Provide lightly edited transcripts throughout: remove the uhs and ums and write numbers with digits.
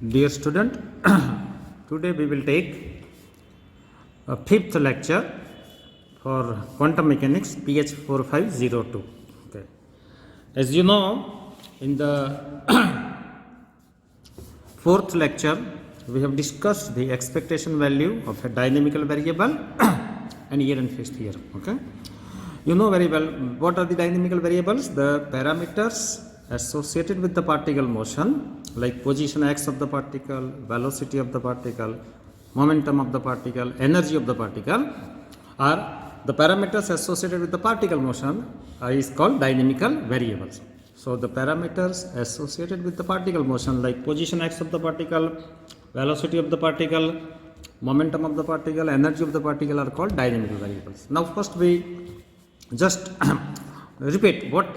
Dear student, today we will take a fifth lecture for quantum mechanics PH 4502. Okay. As you know, in the fourth lecture we have discussed the expectation value of a dynamical variable and Ehrenfest theorem. Okay. You know very well what are the dynamical variables? The parameters associated with the particle motion, like position x of the particle, velocity of the particle, momentum of the particle, energy of the particle, are the parameters associated with the particle motion is called dynamical variables. So the parameters associated with the particle motion, like position x of the particle, velocity of the particle, momentum of the particle, energy of the particle, are called dynamical variables. Now first we just repeat what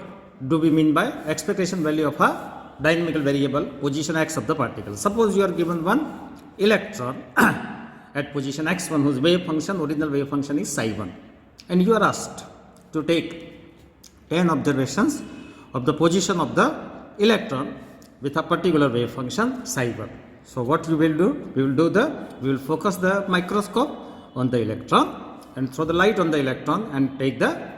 do we mean by expectation value of a dynamical variable position x of the particle. Suppose you are given one electron at position x1 whose wave function, original wave function is psi 1, and you are asked to take 10 observations of the position of the electron with a particular wave function psi 1. So what you will do? We will focus the microscope on the electron and throw the light on the electron and take the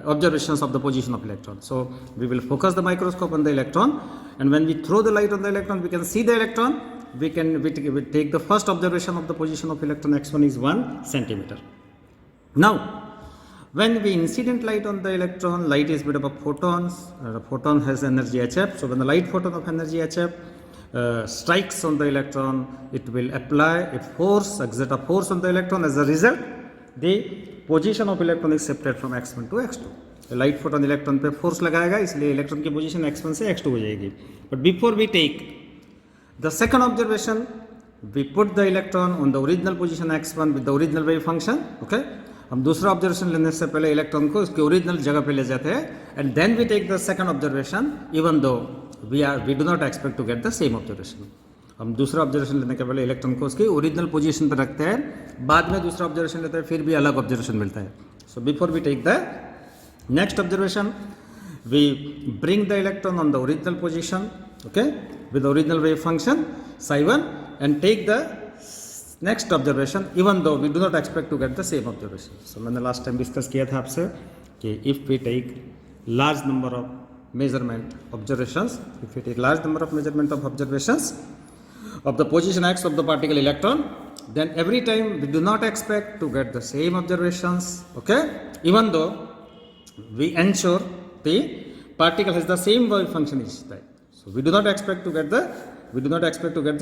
observations of the position of electron. So we will focus the microscope on the electron, and when we throw the light on the electron, we can see the electron. We take the first observation of the position of electron x1 is 1 centimeter. Now, when we incident light on the electron, light is made up of photons. The photon has energy hf. So when the light photon of energy hf strikes on the electron, it will apply a force, exert a force on the electron. As a result, the position of electron is separate from x1 to x2. Light photon electron पे force लगाएगा, इसलिए electron की position x1 से x2 हो जाएगी. But before we take the second observation, we put the electron on the original position x1 with the original wave function. Okay, हम दूसरा observation लेने से पहले इलेक्ट्रॉन को उसकी ओरिजिनल जगह पे ले जाते हैं, and then we take the second observation even though we do not expect to get the same observation. हम दूसरा ऑब्जर्वेशन लेने के पहले इलेक्ट्रॉन को उसकी ओरिजिनल पोजीशन पर रखते हैं, बाद में दूसरा ऑब्जर्वेशन लेते हैं, फिर भी अलग ऑब्जर्वेशन मिलता है. So before we take the next observation, we bring the electron on the original position, okay, with the original wave function psi 1, and take the next observation even though we do not expect to get the same observation. So मैंने last time discuss किया था आपसे कि if we take large number of measurement observations, if we take large number of measurement of observations of the position x of the particle electron, then every time we do not expect to get the same observations, okay, even though we ensure the particle has the same wave function each time. So we do not expect to get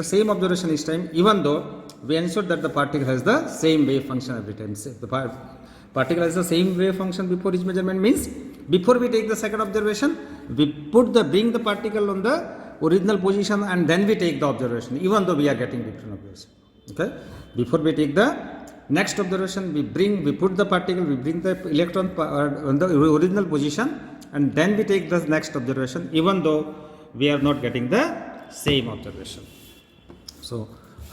the same observation each time, even though we ensure that the particle has the same wave function every time. Say the particle has the same wave function before each measurement means before we take the second observation, we bring the particle on the original position and then we take the observation, even though we are getting different observation. Okay, before we take the next observation, we put the particle, we bring the electron on the original position, and then we take the next observation, even though we are not getting the same observation. So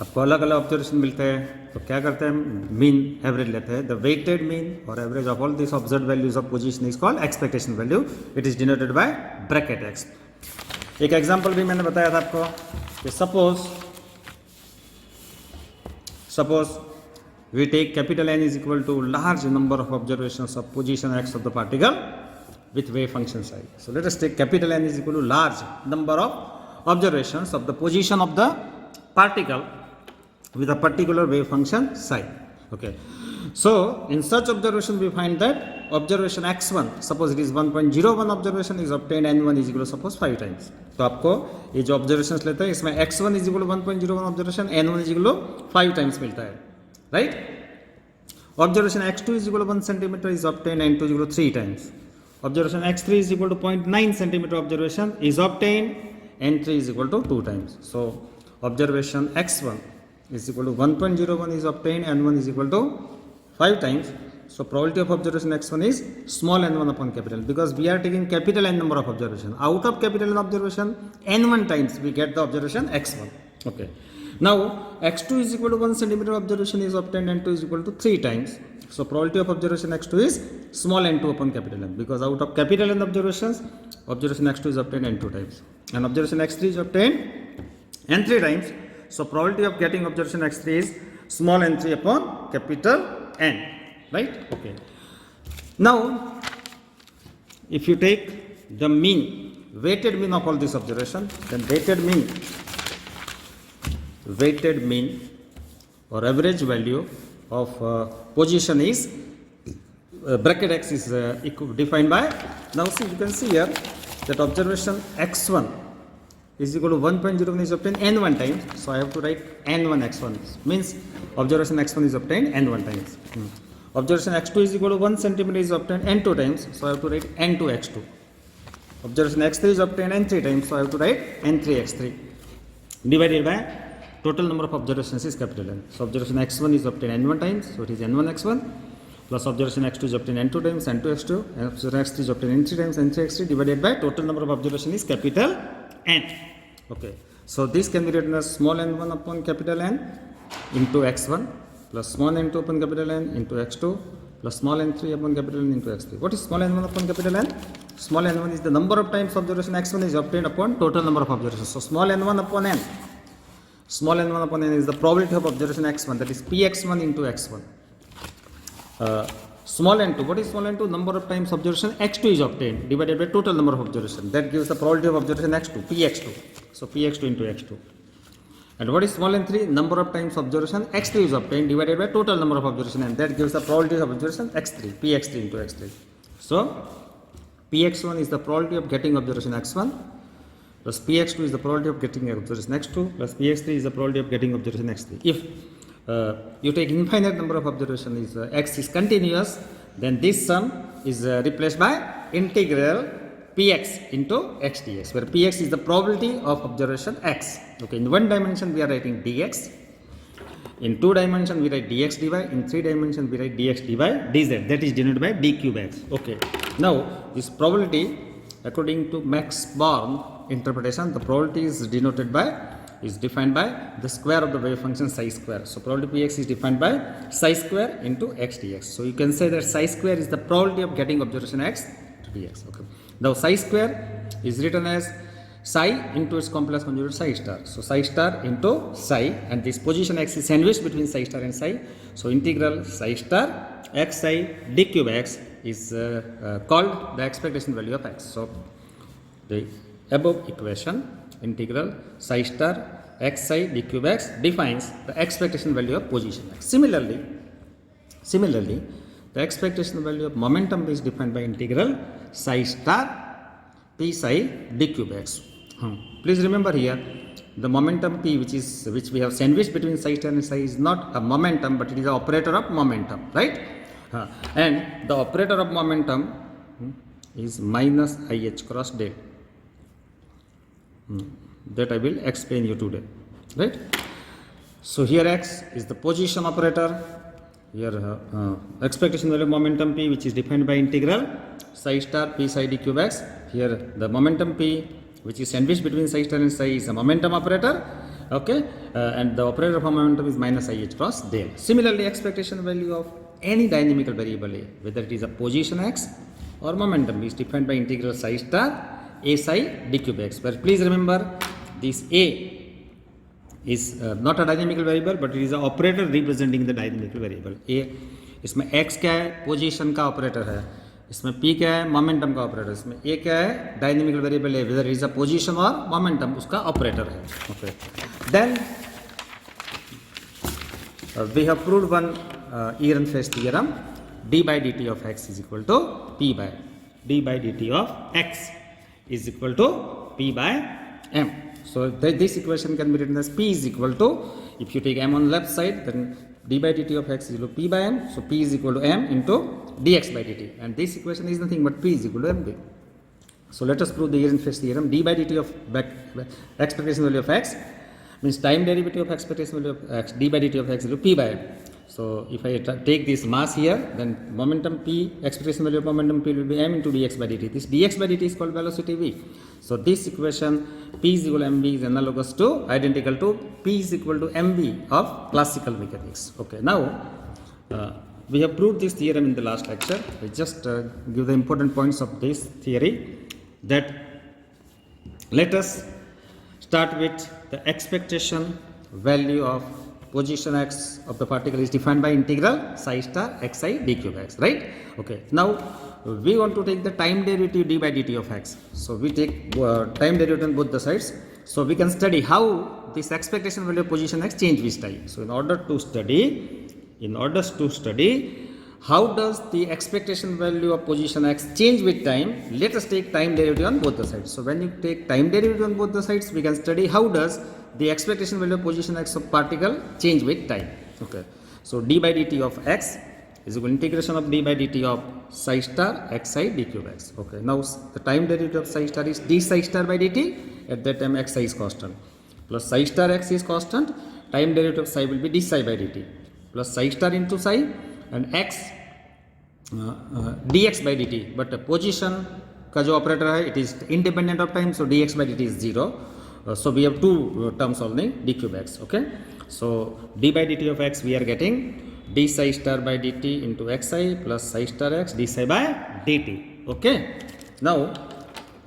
आपको अलग अलग observation मिलते हैं, तो क्या करते हैं, mean average लेते हैं. द वेटेड मीन और average of all this observed values of position is called expectation value. It is denoted by bracket x. एक एग्जांपल भी मैंने बताया था आपको कि suppose we take capital N is equal to large number of observations of position x of the particle with wave function psi. So let us take capital N is equal to large number of observations of the position of the particle with a particular wave function psi. Okay, so in such observation we find that observation x1, suppose it is 1.01 observation is obtained, n1 is equal to suppose 5 times. तो आपको ये जो observations लेते हैं इसमें x1 is equal to 1.01 observation, n1 is equal to 5 times मिलता है, right? Observation x2 is equal to 1 centimeter is obtained, n2 is equal to 3 times. Observation x3 is equal to 0.9 centimeter observation is obtained, n3 is equal to 2 times. So observation x1 is equal to 1.01 is obtained, n1 is equal to 5 times. So probability of observation x1 is small n1 upon capital, because we are taking capital N number of observation. Out of capital N observation, n1 times we get the observation x1. Okay. Now x2 is equal to 1 centimeter observation is obtained, n2 is equal to 3 times. So probability of observation x2 is small n2 upon capital N, because out of capital N observations, observation x2 is obtained n2 times, and observation x3 is obtained n3 times. So probability of getting observation x3 is small n3 upon capital N, right? Okay. Now, if you take the mean, weighted mean of all this observation, then weighted mean or average value of position is bracket x is defined by, now see, you can see here that observation x1 is equal to 1.01 is obtained n1 times, so I have to write n1 x1 means observation x1 is obtained n1 times. Observation x2 is equal to 1 centimeter is obtained n2 times, so I have to write n2 x2. Observation x3 is obtained n3 times, so I have to write n3 x3 divided by total number of observations is capital N. So observation x1 is obtained n1 times, so it is n1 x1 plus observation x2 is obtained n2 times, n2 x2, and observation x3 is obtained n3 times, n3 x3 divided by total number of observation is capital N. Okay, so this can be written as small n1 upon capital N into x1 plus small n2 upon capital N into x2 plus small n3 upon capital N into x3. What is small n1 upon capital N? Small n1 is the number of times observation x1 is obtained upon total number of observations. So small n1 upon n. Small n1 upon n is the probability of observation x1, that is px1 into x1. Small n2, what is small n2? Number of times observation x2 is obtained divided by total number of observation. That gives the probability of observation x2, px2. So px2 into x2. And what is small n3? Number of times observation x3 is obtained divided by total number of observation, and that gives the probability of observation x3, px3 into x3. So px1 is the probability of getting observation x1 plus px2 is the probability of getting observation x2 plus px3 is the probability of getting observation x3. If you take infinite number of observation is x is continuous, then this sum is replaced by integral px into x dx, where px is the probability of observation x. Okay, in one dimension we are writing dx, in two dimension we write dx dy, in three dimension we write dx dy dz, that is denoted by d cube x. Okay, now this probability according to Max Born interpretation, the probability is defined by the square of the wave function psi square. So probability px is defined by psi square into x dx. So you can say that psi square is the probability of getting observation x to dx. Okay. Now psi square is written as psi into its complex conjugate psi star. So psi star into psi, and this position x is sandwiched between psi star and psi. So integral psi star x psi d cube x is called the expectation value of x. So the above equation integral psi star x psi d cube x defines the expectation value of position x. Similarly, the expectation value of momentum is defined by integral psi star p psi d cube x. Please remember here the momentum p which we have sandwiched between psi star and psi is not a momentum, but it is an operator of momentum, right? And the operator of momentum is minus ih cross del. That I will explain you today, right? So here x is the position operator, here expectation value of momentum p which is defined by integral psi star p psi d cube x. Here the momentum p which is sandwiched between psi star and psi is a momentum operator, okay, and the operator of momentum is minus ih cross del. Similarly, expectation value of any dynamical variable a, whether it is a position x or momentum, is defined by integral psi star a psi d cube x, where please remember this a is not a dynamical variable, but it is an operator representing the dynamical variable a. इसमें x क्या है? Position का operator है. इसमें p क्या है? Momentum का operator. इसमें a क्या है? डायनेमिकल वेरिएबल है, वेदर इज अ पोजीशन और मोमेंटम उसका ऑपरेटर है. Okay, then we have proved one Ehrenfest theorem, d by dt of x is equal to p by d by dt of x is equal to p by m. So this equation can be written as p is equal to, if you take m on the left side, then d by dt of x is equal to p by m. So p is equal to m into dx by dt, and this equation is nothing but p is equal to mb. So let us prove the Ehrenfest theorem. D by dt of expectation value of x means time derivative of expectation value of x, d by dt of x is equal to p by m. So if I take this mass here, then momentum p, expectation value of momentum p will be m into dx by dt. This dx by dt is called velocity v. So this equation p is equal to mv is analogous to, identical to p is equal to mv of classical mechanics. Okay, now we have proved this theorem in the last lecture. I just give the important points of this theory. That let us start with the expectation value of position x of the particle is defined by integral psi star xi d cube x, right? Okay, now we want to take the time derivative d by dt of x. So we take time derivative on both the sides, so we can study how this expectation value of position x change with time. So in order to study how does the expectation value of position x change with time, let us take time derivative on both the sides. So when you take time derivative on both the sides, we can study how does the expectation value of position x of particle change with time. Okay, so d by dt of x is equal to integration of d by dt of psi star xi d cube x. Okay, now the time derivative of psi star is d psi star by dt. At that time xi is constant, plus psi star x is constant. Time derivative of psi will be d psi by dt plus psi star into psi and x dx by dt, but position का जो operator है it is independent of time, so dx by dt is 0. So we have two terms only, d cube x. Okay, so d by dt of x we are getting d psi star by dt into xi plus psi star x d psi by dt. Okay, now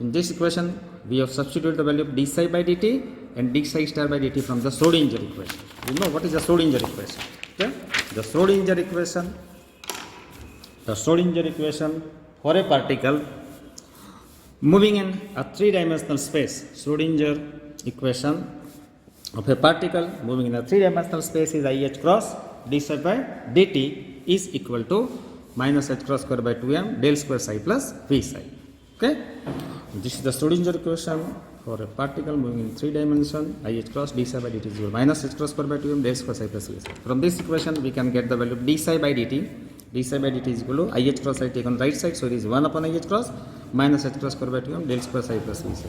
in this equation we have substituted the value of d psi by dt and d psi star by dt from the Schrodinger equation. You know what is the Schrodinger equation? Okay, the Schrodinger equation for a particle moving in a three-dimensional space. Schrodinger equation of a particle moving in a three-dimensional space is IH cross d psi by dt is equal to minus h cross square by 2m del square psi plus v psi. Okay, this is the Schrodinger equation for a particle moving in three dimension. IH cross d psi by dt is equal to minus h cross square by 2m del square psi plus v psi. From this equation we can get the value of d psi by dt. D psi by dt is equal to IH cross I take on right side, so it is 1 upon IH cross minus h cross square by 2m del square psi plus v psi.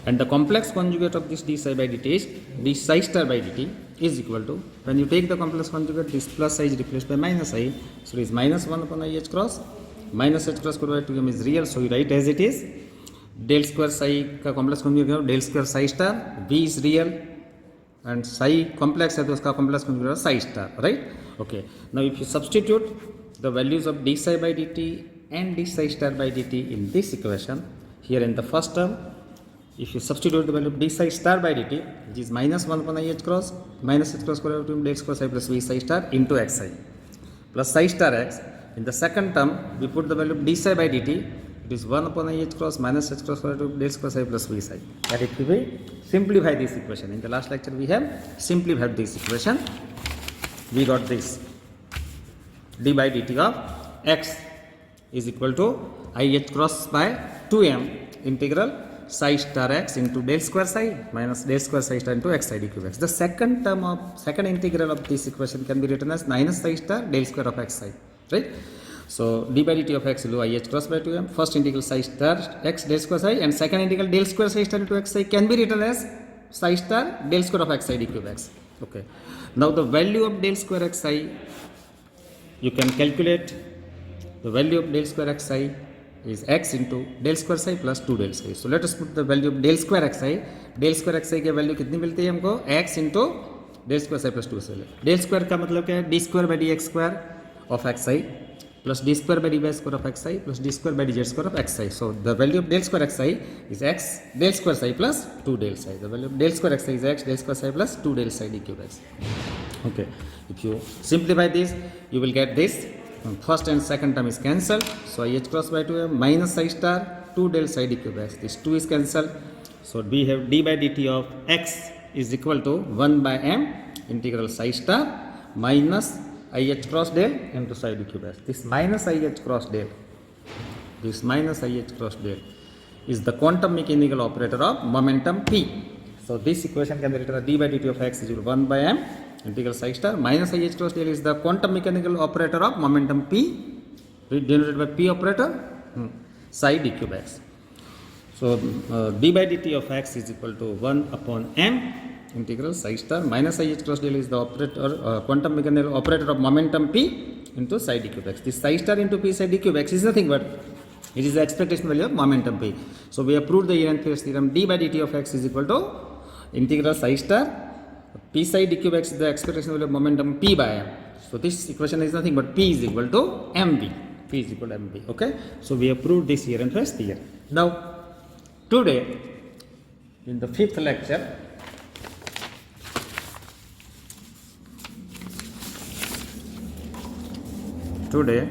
And the complex conjugate of this d psi by dt is d psi star by dt is equal to, when you take the complex conjugate, this plus I is replaced by minus I, so it is minus 1 upon IH cross minus h cross square by 2m is real, so you write as it is. Del square psi का complex conjugate del square psi star, v is real and psi complex है तो उसका complex conjugate psi star, right? Okay, now if you substitute the values of d psi by dt and d psi star by dt in this equation, here in the first term, if you substitute the value of d psi star by dt, which is minus 1 upon IH cross minus h cross square by 2m del square psi plus v psi star into xi plus psi star x. In the second term, we put the value of d psi by dt, it is 1 upon IH cross minus h cross square by 2m del square psi plus v psi. And if we simplify this equation, in the last lecture we have simplified this equation, we got this d by dt of x is equal to IH cross by 2m integral psi star x into del square psi minus del square psi star into xi d cube x. The second integral of this equation can be written as minus psi star del square of xi, right? So d by dt of x will be IH cross by 2m. First integral psi star x del square psi and second integral del square psi star into xi can be written as psi star del square of xi d cube x. Okay, now the value of del square xi, you can calculate the value of del square xi is x into del square psi plus 2 del psi. So let us put the value of del square xi. Del square xi की value कितनी मिलती है हमको? x into del square psi plus 2 del. Del square का मतलब क्या है? d square by dx square of xi plus d square by dy square of xi plus d square by dz square of xi. So the value of del square xi is x del square psi plus 2 del psi. The value of del square xi is x del square psi plus 2 del psi d cube x. Okay, if you simplify this, you will get this. First and second term is cancelled, so IH cross by 2m minus psi star 2 del psi d cube x. This 2 is cancelled, so we have d by dt of x is equal to 1 by m integral psi star minus IH cross del into psi d cube x. This minus IH cross del is the quantum mechanical operator of momentum p. So this equation can be written as d by dt of x is equal to 1 by m integral psi star minus IH cross del is the quantum mechanical operator of momentum p, denoted by p operator psi d cube x. So d by dt of x is equal to 1 upon m integral psi star minus IH cross del is the operator quantum mechanical operator of momentum p into psi d cube x. This psi star into p psi d cube x is nothing but it is the expectation value of momentum p. So we have proved the Ehrenfest theorem. D by dt of x is equal to integral psi star p psi d cube x is the expectation value of momentum p by m. So this equation is nothing but p is equal to mv. P is equal to mv. Okay, so we have proved this Ehrenfest theorem. Now today in the fifth lecture today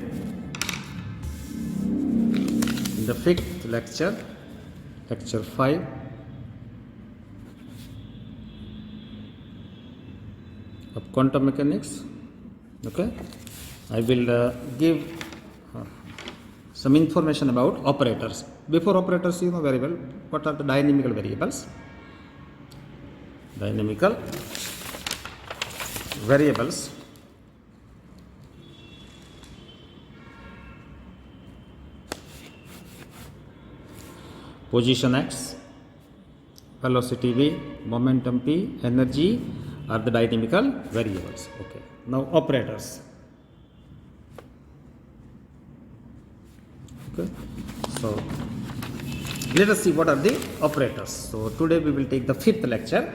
in the fifth lecture, lecture 5, of quantum mechanics. Okay, I will give some information about operators. Before operators, you know very well what are the dynamical variables. Dynamical variables position x, velocity v, momentum p, energy are the dynamical variables. Okay, now operators. Okay, so let us see what are the operators. So today we will take the fifth lecture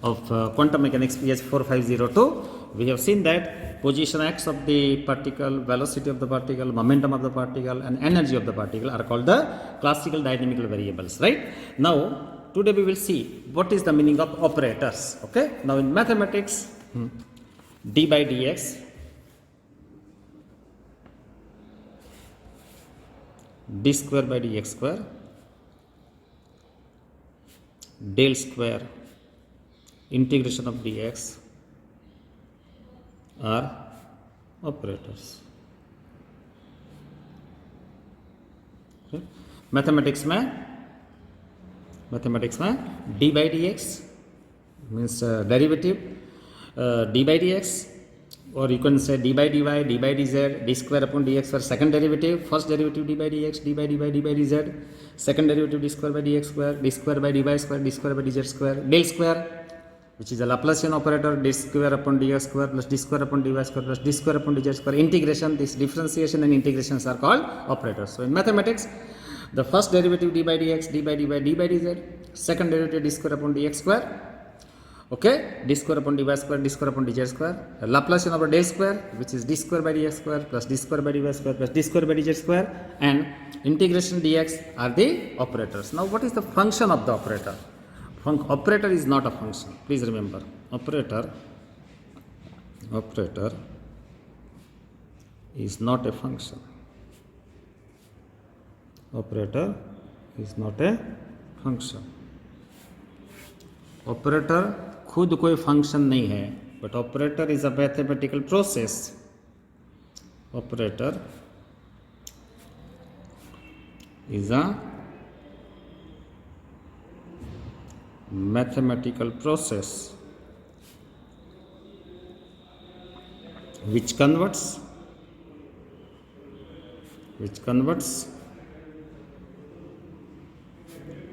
of quantum mechanics PH 4502. We have seen that position x of the particle, velocity of the particle, momentum of the particle and energy of the particle are called the classical dynamical variables, right? Now today we will see what is the meaning of operators. Okay, now in mathematics, d by dx d square by dx square del square integration of dx are operators. Okay. Mathematics में d by dx means derivative d by dx, or you can say d by dy, d by dz, d square upon dx for second derivative, first derivative d by dx, d by dy, d by dz, second derivative d square by dx square, d square by dy square, d square by dz square, del square, which is a Laplacian operator, d square upon dx square plus d square upon dy square plus d square upon dz square, integration. This differentiation and integrations are called operators. So in mathematics, the first derivative d by dx, d by dy, d by dz, second derivative d square upon dx square, okay, d square upon dy square, d square upon dz square, a Laplacian over del square, which is d square by dx square plus d square by dy square plus d square by dz square, and integration dx are the operators. Now what is the function of the operator? Operator is not a function. Please remember, operator is not a function. Operator is not a function. Operator खुद कोई function नहीं है, but operator is a mathematical process. Operator is a mathematical process which converts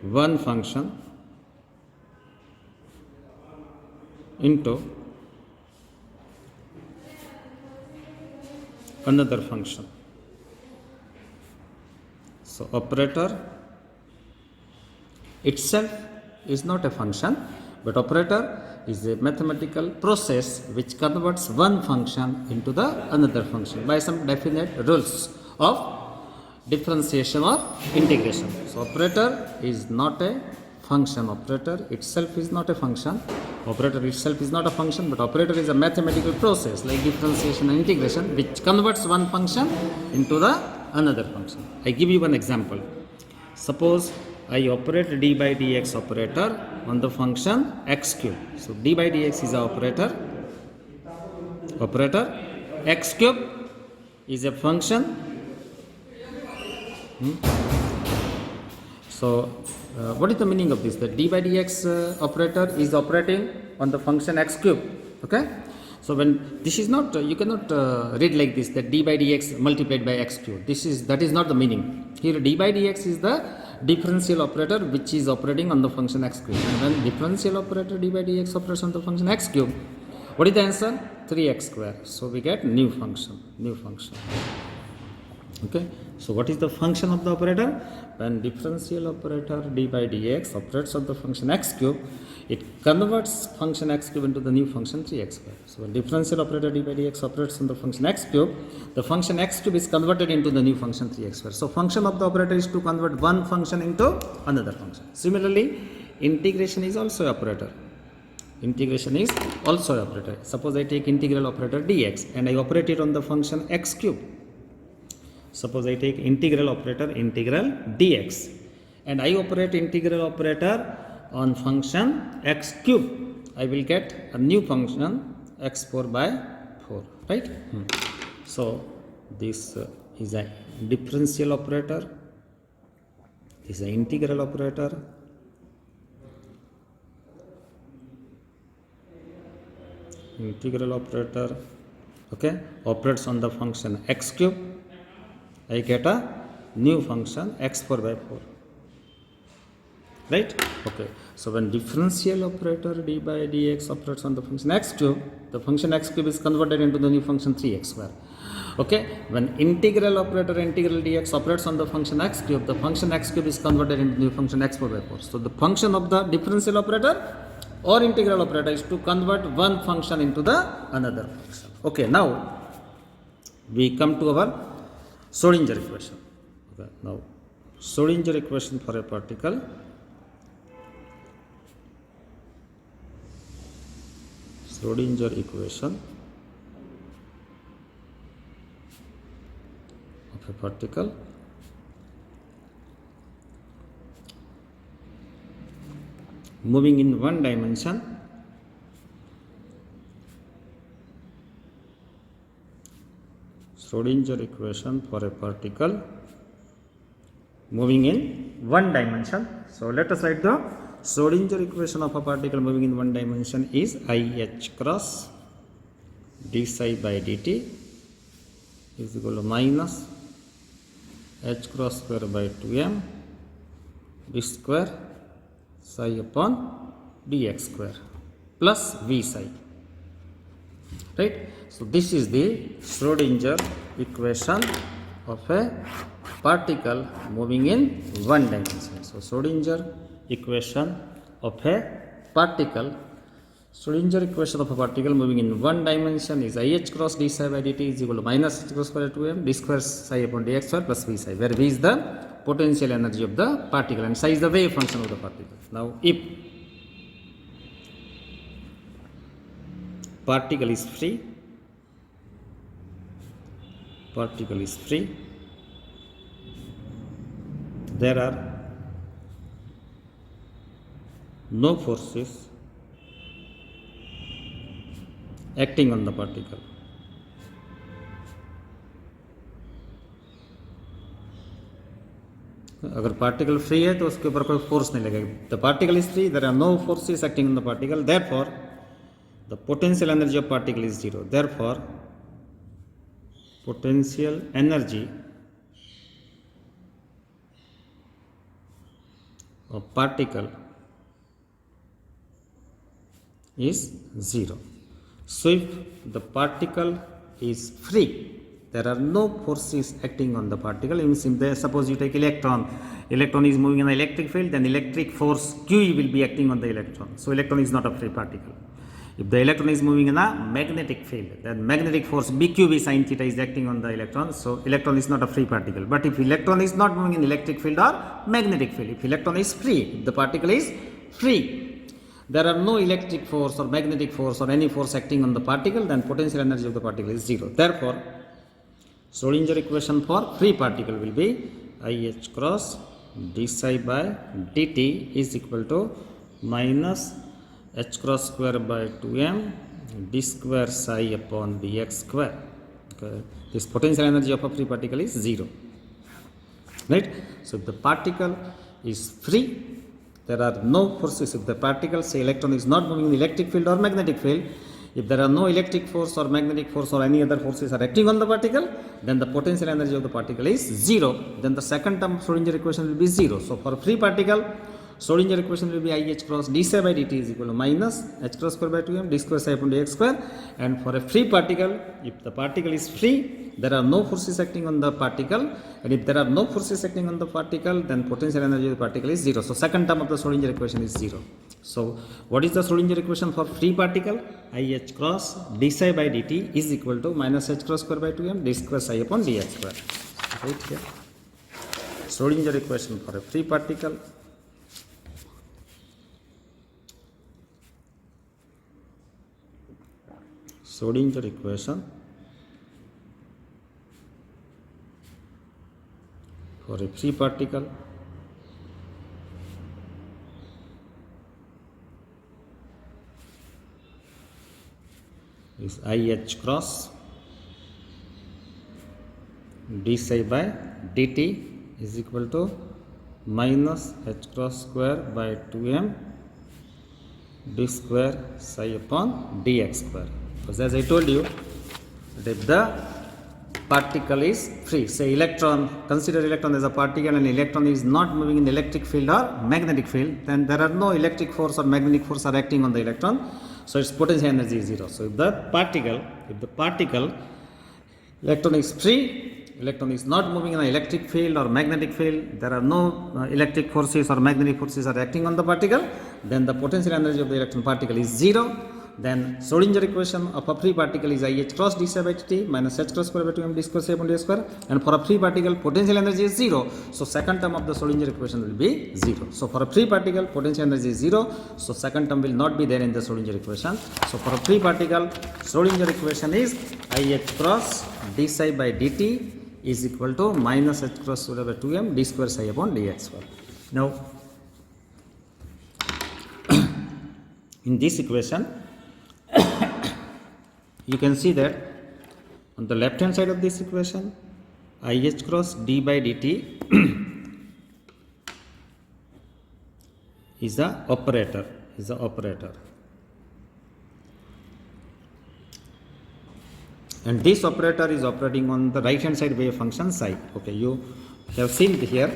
one function into another function. So operator itself is not a function, but operator is a mathematical process which converts one function into the another function by some definite rules of differentiation or integration. So operator is not a function. Operator itself is not a function. Operator itself is not a function, but operator is a mathematical process like differentiation and integration which converts one function into the another function. I give you one example. Suppose I operate d by dx operator on the function x cube. So d by dx is a operator. X cube is a function. So what is the meaning of this? The d by dx operator is operating on the function x cube. Okay. So when this is not, you cannot read like this, that d by dx multiplied by x cube. That is not the meaning. Here d by dx is the differential operator which is operating on the function x cube. And when differential operator d by dx operates on the function x cube, what is the answer? 3x square. So we get new function. Okay. So what is the function of the operator? When differential operator d by dx operates on the function x cube, it converts function x cube into the new function 3x square. So when differential operator d by dx operates on the function x cube, the function x cube is converted into the new function 3x square. So function of the operator is to convert one function into another function. Similarly, integration is also operator. Suppose I take integral operator dx and I operate it on the function x cube. Suppose I take integral operator integral dx, and I operate integral operator on function x cube. I will get a new function x4 by 4, right? So this is a differential operator, this is an integral operator, okay, operates on the function x cube. I get a new function x4 by 4, right? Okay, so when differential operator d by dx operates on the function x cube, the function x cube is converted into the new function 3x square. Okay, when integral operator integral dx operates on the function x cube, the function x cube is converted into new function x4 by 4. So the function of the differential operator or integral operator is to convert one function into the another function. Okay, now we come to our Schrodinger equation. Okay, now Schrodinger equation for a particle. Schrodinger equation of a particle moving in one dimension Schrodinger equation for a particle moving in one dimension. So let us write the Schrodinger equation of a particle moving in one dimension is IH cross d psi by dt is equal to minus h cross square by 2m d square psi upon dx square plus v psi, right? So this is the Schrodinger equation of a particle moving in one dimension. So Schrodinger equation of a particle, Schrodinger equation of a particle moving in one dimension is IH cross d psi by dt is equal to minus h cross square 2m d square psi upon dx square plus v psi, where v is the potential energy of the particle and psi is the wave function of the particle. Now if particle is free, there are no forces acting on the particle. अगर particle free है तो उसके ऊपर कोई force नहीं लगेगा. The particle is free, there are no forces acting on the particle, therefore the potential energy of particle is zero. Therefore potential energy of particle is zero. So if the particle is free, there are no forces acting on the particle. Suppose you take electron is moving in the electric field, then electric force Q will be acting on the electron. So electron is not a free particle. If the electron is moving in a magnetic field, then magnetic force BQB sin theta is acting on the electron. So electron is not a free particle. But if electron is not moving in electric field or magnetic field, if electron is free, if the particle is free, there are no electric force or magnetic force or any force acting on the particle, then potential energy of the particle is zero. Therefore, Schrodinger equation for free particle will be IH cross d psi by dt is equal to minus h cross square by 2m d square psi upon dx square. Okay. This potential energy of a free particle is zero, right? So if the particle is free, there are no forces. If the particle, say electron, is not moving in electric field or magnetic field, if there are no electric force or magnetic force or any other forces are acting on the particle, then the potential energy of the particle is zero. Then the second term Schrodinger equation will be zero. So for free particle, Schrodinger equation will be IH cross d psi by dt is equal to minus h cross square by 2m d square psi upon dx square. And for a free particle, if the particle is free, there are no forces acting on the particle, and if there are no forces acting on the particle, then potential energy of the particle is zero. So second term of the Schrodinger equation is zero. So what is the Schrodinger equation for free particle? IH cross d psi by dt is equal to minus h cross square by 2m d square psi upon dx square. Right here. Schrodinger equation for a free particle. Schrodinger equation for a free particle is IH cross d psi by dt is equal to minus h cross square by 2m d square psi upon dx square. Because as I told you, that if the particle is free, say electron, consider electron as a particle and electron is not moving in electric field or magnetic field, then there are no electric force or magnetic force are acting on the electron, so its potential energy is zero. So if the particle electron is free, electron is not moving in an electric field or magnetic field, there are no electric forces or magnetic forces are acting on the particle, then the potential energy of the electron particle is zero. Then Schrodinger equation of a free particle is IH cross d psi by dt minus h cross square by 2m d square psi upon d square, and for a free particle potential energy is zero, so second term of the Schrodinger equation will be zero. So for a free particle potential energy is zero, so second term will not be there in the Schrodinger equation. So for a free particle Schrodinger equation is IH cross d psi by dt is equal to minus h cross square by 2m d square psi upon dx square. Now in this equation you can see that on the left hand side of this equation IH cross d by dt is the operator, and this operator is operating on the right hand side wave function psi. Okay, you have seen here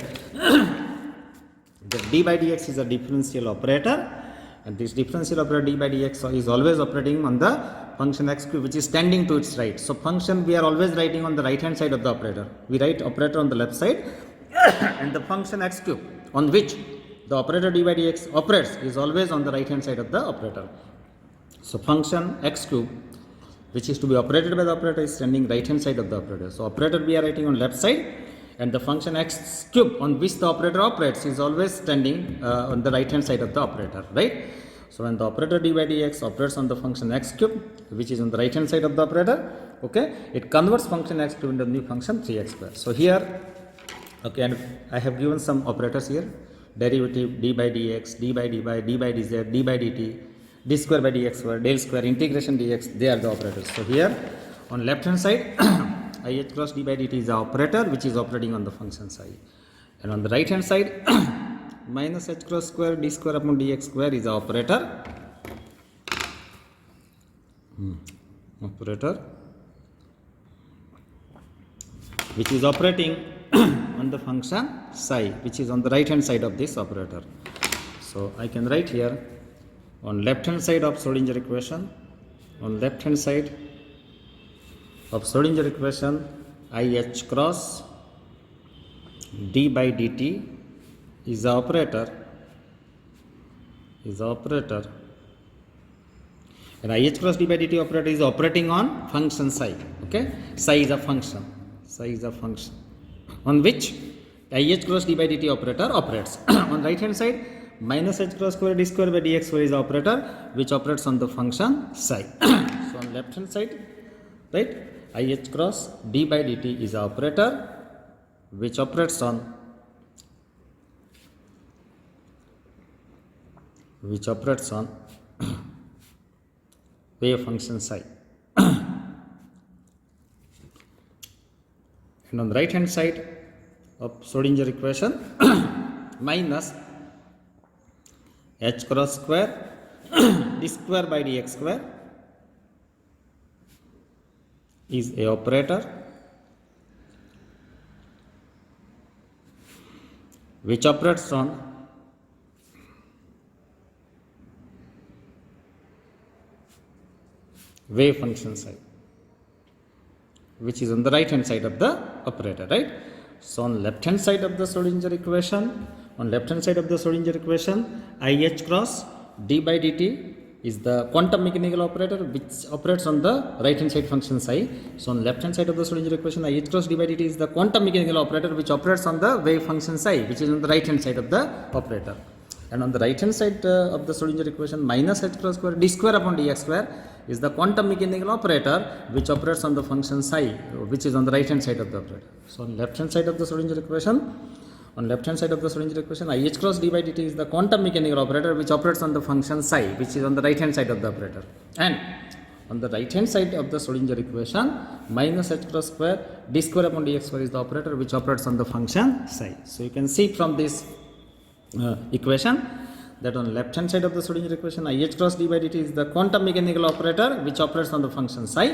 that d by dx is a differential operator, and this differential operator d by dx is always operating on the function x cube which is standing to its right. So function we are always writing on the right hand side of the operator. We write operator on the left side and the function x cube on which the operator d by dx operates is always on the right hand side of the operator. So function x cube which is to be operated by the operator is standing right hand side of the operator. So operator we are writing on left side, and the function x cube on which the operator operates is always standing on the right hand side of the operator, right? So when the operator d by dx operates on the function x cube which is on the right hand side of the operator, okay, it converts function x cube into the new function 3x square. So here, okay, and I have given some operators here: derivative d by dx, d by dy, d by dz, d by dt, d square by dx square, del square, integration dx, they are the operators. So here on left hand side IH cross d by dt is the operator which is operating on the function psi, and on the right hand side minus h cross square d square upon dx square is the operator which is operating on the function psi which is on the right hand side of this operator. So I can write here on left hand side of Schrodinger equation, IH cross d by dt is the operator, and IH cross d by dt operator is operating on function psi. Okay, psi is a function on which IH cross d by dt operator operates. On right hand side minus h cross square d square by dx square is the operator which operates on the function psi. So on left hand side, right, IH cross d by dt is the operator which operates on wave function psi. And on the right hand side of Schrodinger equation minus h cross square d square by dx square is a operator which operates on wave function psi which is on the right hand side of the operator, right? So on left hand side of the Schrodinger equation, IH cross d by dt is the quantum mechanical operator which operates on the right hand side function psi. So on left hand side of the Schrodinger equation, IH cross d by dt is the quantum mechanical operator which operates on the wave function psi which is on the right hand side of the operator. And on the right hand side of the Schrodinger equation, minus h cross square d square upon dx square is the quantum mechanical operator which operates on the function psi, which is on the right hand side of the operator. So on left hand side of the Schrodinger equation, IH cross d by dt is the quantum mechanical operator which operates on the function psi, which is on the right hand side of the operator. And on the right hand side of the Schrodinger equation, minus h cross square d square upon dx square is the operator which operates on the function psi. So you can see from this equation that on left hand side of the Schrodinger equation, IH cross d by dt is the quantum mechanical operator which operates on the function psi.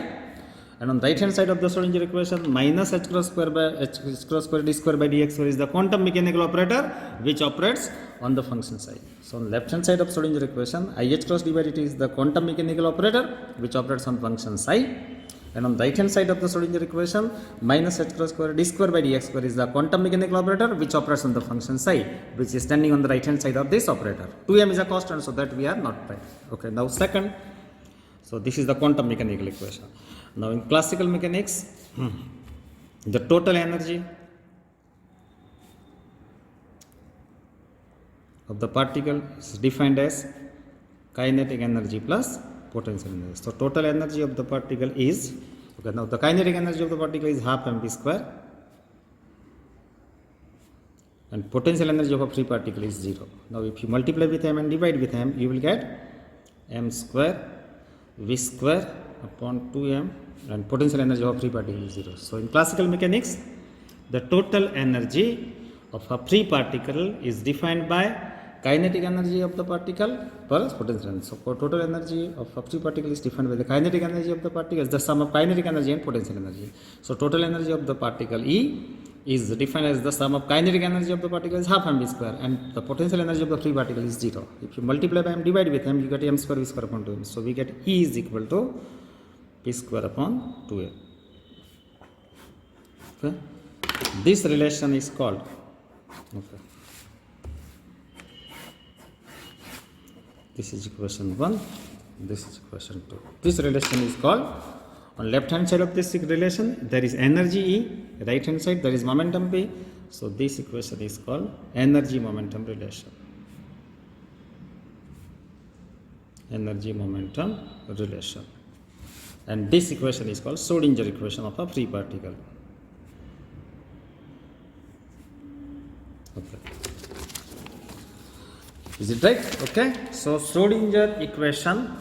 And on the right hand side of the Schrodinger equation, minus h cross square d square by dx square is the quantum mechanical operator which operates on the function psi. So on left hand side of Schrodinger equation, IH cross d by dt is the quantum mechanical operator which operates on function psi. And on the right hand side of the Schrodinger equation, minus h cross square d square by dx square is the quantum mechanical operator which operates on the function psi, which is standing on the right hand side of this operator. 2m is a constant, so that we are not right. Okay, now second, so this is the quantum mechanical equation. Now in classical mechanics, the total energy of the particle is defined as kinetic energy plus potential energy. So total energy of the particle is, okay, now the kinetic energy of the particle is half mv square and potential energy of a free particle is 0. Now if you multiply with m and divide with m, you will get m square v square upon 2m and potential energy of a free particle is 0. So in classical mechanics, the total energy of a free particle is defined by kinetic energy of the particle plus potential energy. So total energy of a free particle is defined by the kinetic energy of the particle as the sum of kinetic energy and potential energy. So total energy of the particle E is defined as the sum of kinetic energy of the particle is half mv square and the potential energy of the free particle is 0. If you multiply by m, divide with m, you get m square v square upon 2m. So we get E is equal to p square upon 2m. Okay. This relation is called, okay, this is equation 1, this is equation 2. This relation is called, on left hand side of this relation there is energy E, right hand side there is momentum P. So this equation is called energy momentum relation. Energy momentum relation. And this equation is called Schrodinger equation of a free particle. Okay. Is it right? Okay. So Schrodinger equation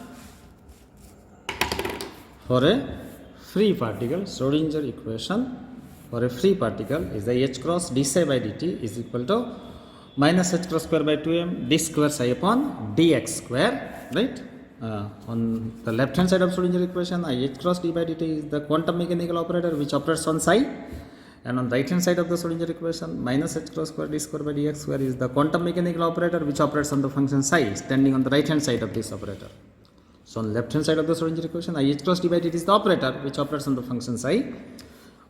for a free particle, Schrodinger equation for a free particle is the h cross d psi by dt is equal to minus h cross square by 2m d square psi upon dx square, right? On the left hand side of Schrodinger equation, IH cross d by dt is the quantum mechanical operator which operates on psi. And on the right hand side of the Schrodinger equation, minus h cross square d square by dx square is the quantum mechanical operator which operates on the function psi, standing on the right hand side of this operator. So on the left hand side of the Schrodinger equation, IH cross d by dt is the operator which operates on the function psi.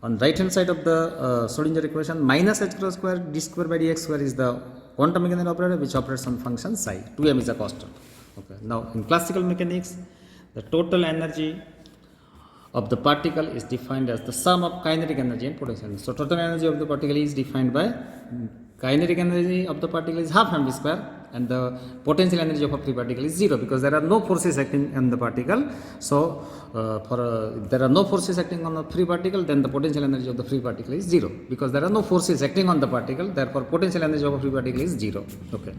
On the right hand side of the Schrodinger equation, minus h cross square d square by dx square is the quantum mechanical operator which operates on function psi. 2m is a constant. Okay. Now in classical mechanics, the total energy of the particle is defined as the sum of kinetic energy and potential energy. So total energy of the particle is defined by kinetic energy of the particle is half mv square and the potential energy of a free particle is 0 because there are no forces acting on the particle. So there are no forces acting on the free particle, then the potential energy of the free particle is 0 because there are no forces acting on the particle, therefore potential energy of a free particle is 0. Okay.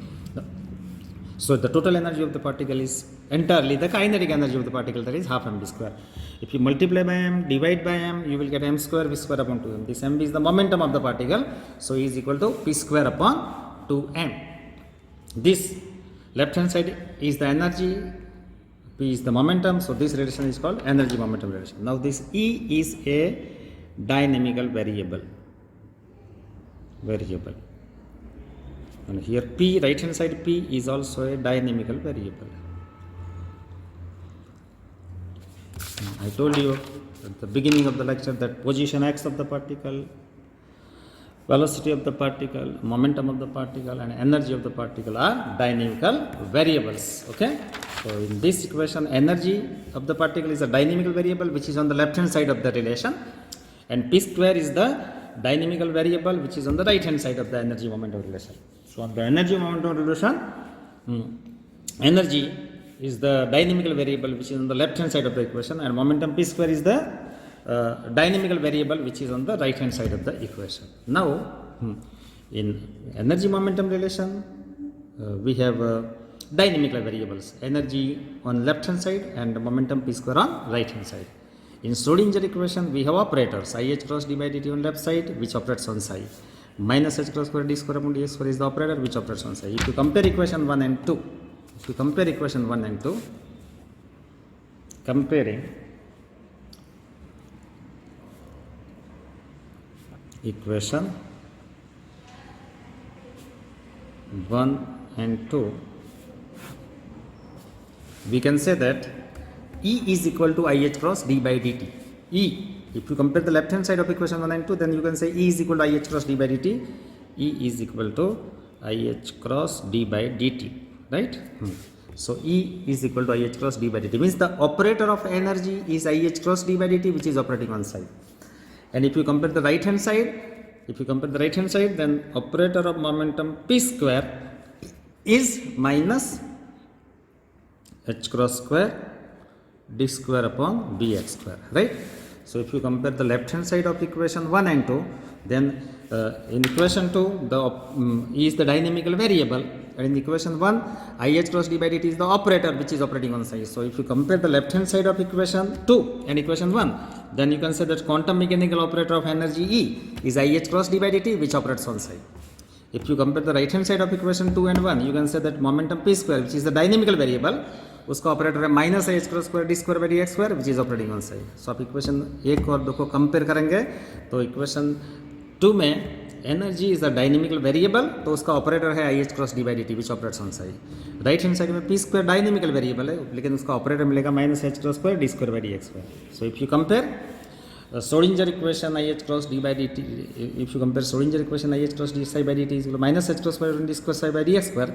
So the total energy of the particle is entirely the kinetic energy of the particle, that is half mv square. If you multiply by m, divide by m, you will get m square v square upon 2m. This m is the momentum of the particle, so E is equal to p square upon 2m. This left hand side is the energy, p is the momentum, so this relation is called energy momentum relation. Now this E is a dynamical variable. And here P, right hand side P is also a dynamical variable. I told you at the beginning of the lecture that position x of the particle, velocity of the particle, momentum of the particle and energy of the particle are dynamical variables. Okay. So in this equation, energy of the particle is a dynamical variable which is on the left hand side of the relation, and P square is the dynamical variable which is on the right hand side of the energy momentum relation. So on the energy momentum relation, energy is the dynamical variable which is on the left hand side of the equation, and momentum p square is the dynamical variable which is on the right hand side of the equation. Now in energy momentum relation we have dynamical variables, energy on left hand side and momentum p square on right hand side. In Schrodinger equation we have operators I h cross d by dt on left side which operates on psi, minus h cross square d square upon dx square is the operator which operates on psi. If you compare equation 1 and 2, if you compare equation 1 and 2, comparing equation 1 and 2, we can say that E is equal to IH cross d by dt. E, if you compare the left hand side of equation 1 and 2, then you can say E is equal to IH cross d by dt. E is equal to IH cross d by dt, right? So E is equal to IH cross d by dt, means the operator of energy is IH cross d by dt which is operating on side. And if you compare the right hand side, then operator of momentum p square is minus h cross square d square upon dx square, right? So if you compare the left hand side of equation 1 and 2, then in equation 2 the E is the dynamical variable, and in equation 1 IH cross d by dt is the operator which is operating on psi. So if you compare the left hand side of equation 2 and equation 1, then you can say that quantum mechanical operator of energy E is IH cross d by dt which operates on psi. If you compare the right hand side of equation 2 and 1, you can say that momentum p square which is the dynamical variable, उसका operator है minus H cross square D square by D X square which is operating on side. So आप equation 1 और 2 को compare करेंगे तो equation 2 में energy is the dynamical variable, तो उसका ऑपरेटर है i h cross d by d t which operates on side. Right hand side में पी स्क्वायर डायनेमिकल वेरिएबल है, लेकिन उसका ऑपरेटर मिलेगा minus H cross square D square by D X square. So if you compare Schrodinger equation I h cross d by dt, if you compare Schrodinger equation I h cross d psi by dt is equal to minus h cross square d square psi by dx square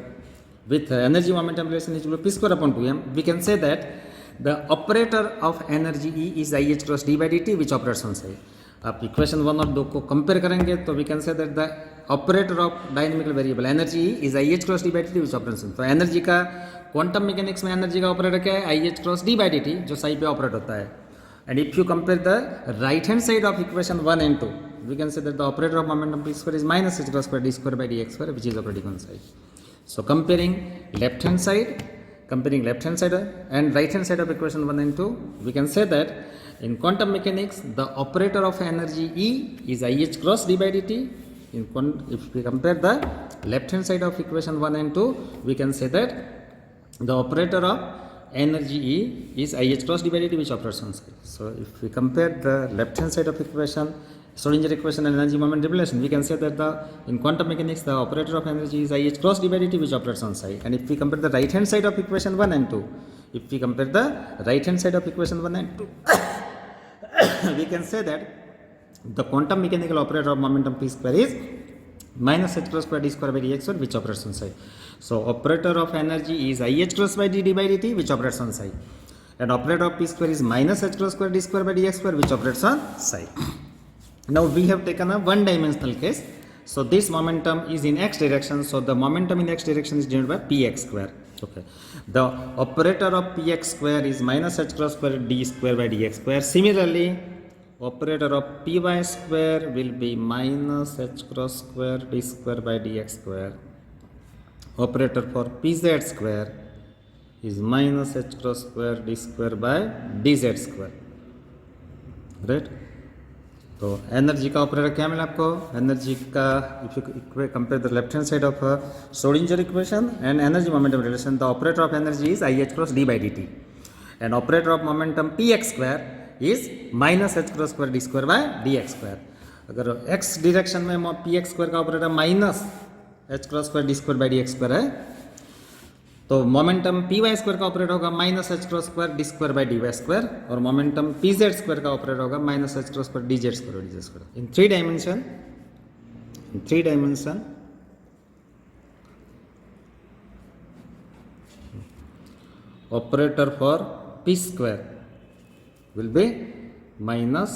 with energy momentum relation is equal to p square upon 2m, we can say that the operator of energy E is I h cross d by dt which operates on psi. आप equation 1 और 2 को compare करेंगे तो we can say that the operator of dynamical variable energy is i h cross d by d t which operates. तो energy का quantum mechanics में energy का operator क्या है? I h cross d by d t, जो psi पे operate होता है. And if you compare the right hand side of equation 1 and 2, we can say that the operator of momentum p square is minus h cross square d square by dx square which is operating on side. So comparing left hand side and right hand side of equation 1 and 2, we can say that in quantum mechanics the operator of energy E is IH cross d by dt. If we compare the left hand side of equation 1 and 2, we can say that the operator of energy E is IH cross d by dt which operates on psi. So if we compare the left hand side of equation, Schrodinger equation and energy momentum relation, we can say that in quantum mechanics the operator of energy is IH cross d by dt which operates on psi. And if we compare the right hand side of equation 1 and 2, we can say that the quantum mechanical operator of momentum p square is minus h cross square d square by dx square which operates on psi. So operator of energy is IH cross by dd by dt which operates on psi, and operator of p square is minus h cross square d square by dx square which operates on psi. Now we have taken a one dimensional case. So this momentum is in x direction, so the momentum in x direction is denoted by px square. Okay, the operator of px square is minus h cross square d square by dx square. Similarly, operator of py square will be minus h cross square d square by dx square. Operator for pz square is minus h cross square d square by dz square, right? तो energy का operator क्या मिला आपको? Energy का if you compare the left hand side of Schrodinger equation and energy momentum relation, the operator of energy is IH cross d by dt, and operator of momentum px square is minus h cross square d square by dx square. अगर x direction में px square का operator minus h cross square d square by dx square है, तो momentum py square का operator होगा minus h cross square d square by dy square, और momentum pz square का operator होगा minus h cross square dz square by dz square. In three dimension operator for p square will be minus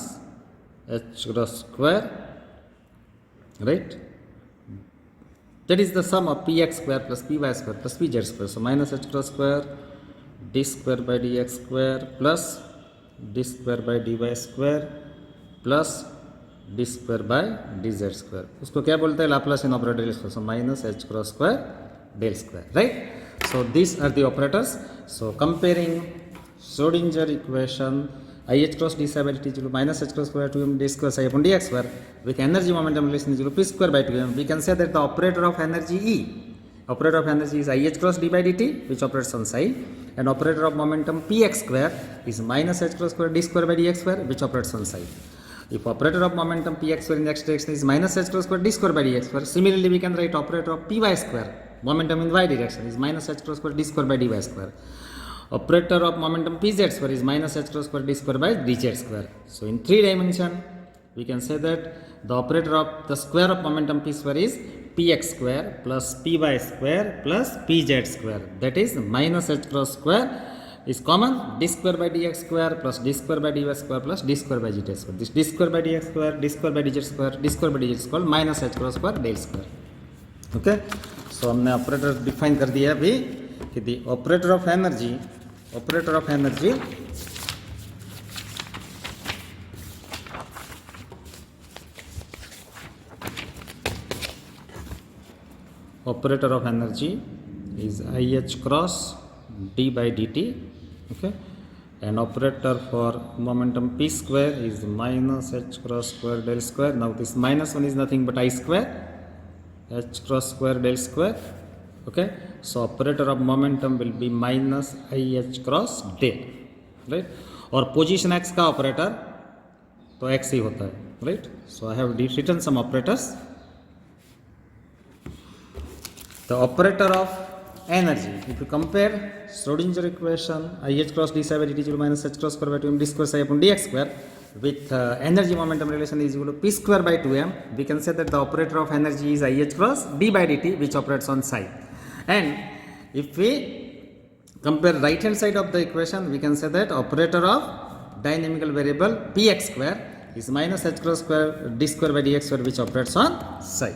h cross square, right, that is the sum of px square plus py square plus pz square. So minus h cross square d square by dx square plus d square by dy square plus d square by dz square. उसको क्या बोलते हैं? Laplacian operator del square. So minus h cross square del square, right? So these are the operators. So comparing Schrodinger equation I h cross d psi by dt is equal to minus h cross square 2m d square psi upon dx square with energy momentum relation is equal to p square by 2m. We can say that the operator of energy E, operator of energy is I h cross d by dt, which operates on psi, and operator of momentum px square is minus h cross square d square by dx square, which operates on psi. If operator of momentum px square in the x direction is minus h cross square d square by dx square, similarly we can write operator of py square, momentum in y direction, is minus h cross square d square by dy square. Operator of momentum pz square is minus h cross square d square by dz square. So in 3 dimension, we can say that the operator of the square of momentum p square is px square plus py square plus pz square. That is minus h cross square is common, d square by dx square plus d square by dy square plus d square by dz square. This d square by dx square, d square by dz square, d square by dz square minus h cross square del square. Okay, so हमने operator define कर दिया अभी कि the operator of energy, operator of energy is IH cross d by dt, okay, and operator for momentum p square is minus h cross square del square. Now this minus one is nothing but I square, h cross square del square, okay. So operator of momentum will be minus IH cross del, right? और position x का operator तो x ही होता है, right? So I have written some operators. The operator of energy, if you compare Schrodinger equation IH cross d psi by dt is equal to minus h cross square by 2m d square psi upon dx square with energy momentum relation is equal to p square by 2m, we can say that the operator of energy is IH cross d by dt, which operates on psi. And if we compare right hand side of the equation, we can say that operator of dynamical variable px square is minus h cross square d square by dx square, which operates on psi.